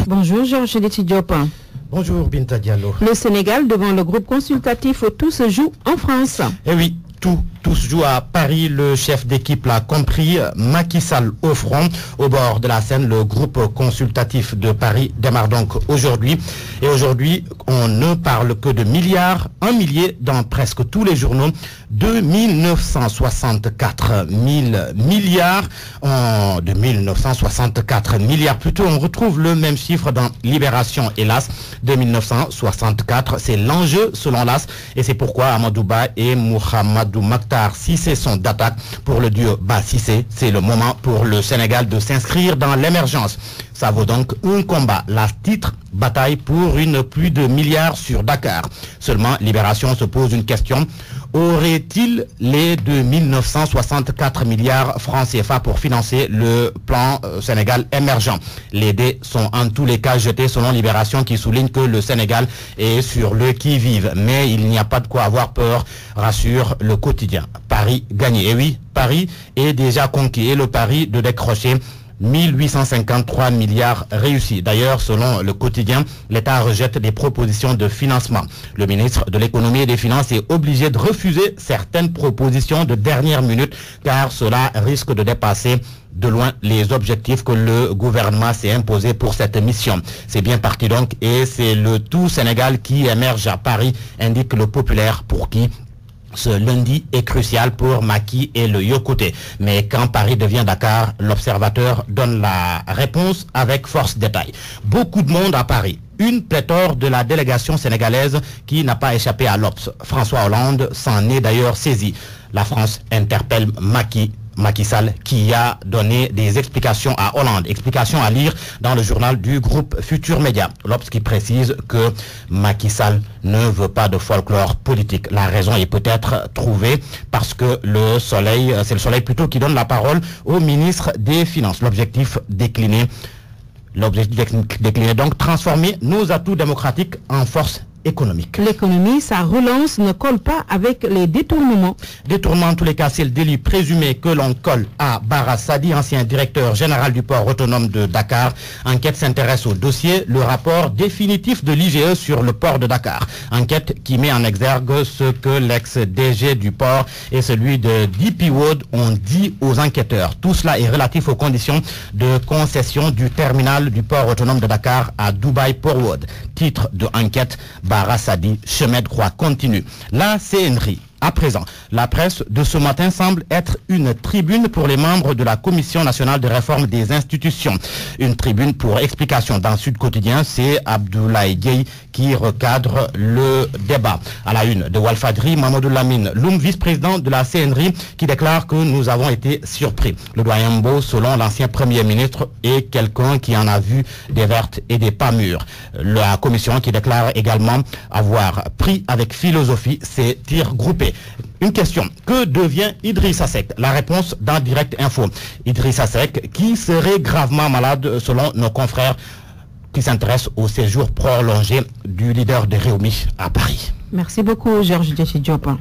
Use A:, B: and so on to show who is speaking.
A: Bonjour Georges Diop.
B: Bonjour Binta Diallo.
A: Le Sénégal devant le groupe consultatif Tout se joue en France.
B: Eh oui, tout se joue à Paris. Le chef d'équipe l'a compris. Macky Sall au front. Au bord de la scène, le groupe consultatif de Paris démarre donc aujourd'hui. Et aujourd'hui, on ne parle que de milliards, 1 millier dans presque tous les journaux. 2964 000 milliards. De 1964 milliards plutôt. On retrouve le même chiffre dans Libération, hélas. 2964, c'est l'enjeu selon l'AS. Et c'est pourquoi Amadou Ba et Mohamedou Makhtar Cissé sont d'attaque pour le duo Ba-Cissé. C'est le moment pour le Sénégal de s'inscrire dans l'émergence. Ça vaut donc un combat. La titre, bataille pour une pluie de milliards sur Dakar. Seulement, Libération se pose une question. Aurait-il les 2964 milliards francs CFA pour financer le plan Sénégal émergent? Les dés sont en tous les cas jetés selon Libération qui souligne que le Sénégal est sur le qui-vive. Mais il n'y a pas de quoi avoir peur, rassure le quotidien. Paris gagné. Et oui, Paris est déjà conquis. Et le pari de décrocher 1853 milliards réussis. D'ailleurs, selon le quotidien, l'État rejette des propositions de financement. Le ministre de l'économie et des finances est obligé de refuser certaines propositions de dernière minute car cela risque de dépasser de loin les objectifs que le gouvernement s'est imposé pour cette mission. C'est bien parti donc et c'est le tout Sénégal qui émerge à Paris, indique le populaire pour qui ce lundi est crucial pour Macky et le Yokoté. Mais quand Paris devient Dakar, l'observateur donne la réponse avec force détail. Beaucoup de monde à Paris. Une pléthore de la délégation sénégalaise qui n'a pas échappé à l'Obs. François Hollande s'en est d'ailleurs saisi. La France interpelle Macky Sall qui a donné des explications à Hollande. Explications à lire dans le journal du groupe Futur Média. L'Obs qui précise que Macky Sall ne veut pas de folklore politique. La raison est peut-être trouvée parce que c'est le soleil plutôt qui donne la parole au ministre des Finances. L'objectif décliné donc transformer nos atouts démocratiques en force économique.
A: L'économie, sa relance ne colle pas avec les détournements.
B: Détournement, en tous les cas, c'est le délit présumé que l'on colle à Bara Sadi, ancien directeur général du port autonome de Dakar. Enquête s'intéresse au dossier, le rapport définitif de l'IGE sur le port de Dakar. Enquête qui met en exergue ce que l'ex-DG du port et celui de DP World ont dit aux enquêteurs. Tout cela est relatif aux conditions de concession du terminal du port autonome de Dakar à Dubai Port World. Titre de enquête, Bara Sadi, chemin de croix continue. La CNRI. À présent, la presse de ce matin semble être une tribune pour les membres de la Commission nationale de réforme des institutions. Une tribune pour explication. Dans Sud Quotidien, c'est Abdoulaye Dieye qui recadre le débat. À la une de Walfadjri, Mamadou Lamine Loum, vice-président de la CNRI, qui déclare que nous avons été surpris. Le doyen Mbo, selon l'ancien Premier ministre, est quelqu'un qui en a vu des vertes et des pas mûres. La commission qui déclare également avoir pris avec philosophie ses tirs groupés. Une question, que devient Idrissa Seck? La réponse dans Direct Info. Idrissa Seck qui serait gravement malade selon nos confrères qui s'intéressent au séjour prolongé du leader de Réumi à Paris.
A: Merci beaucoup Georges Diop.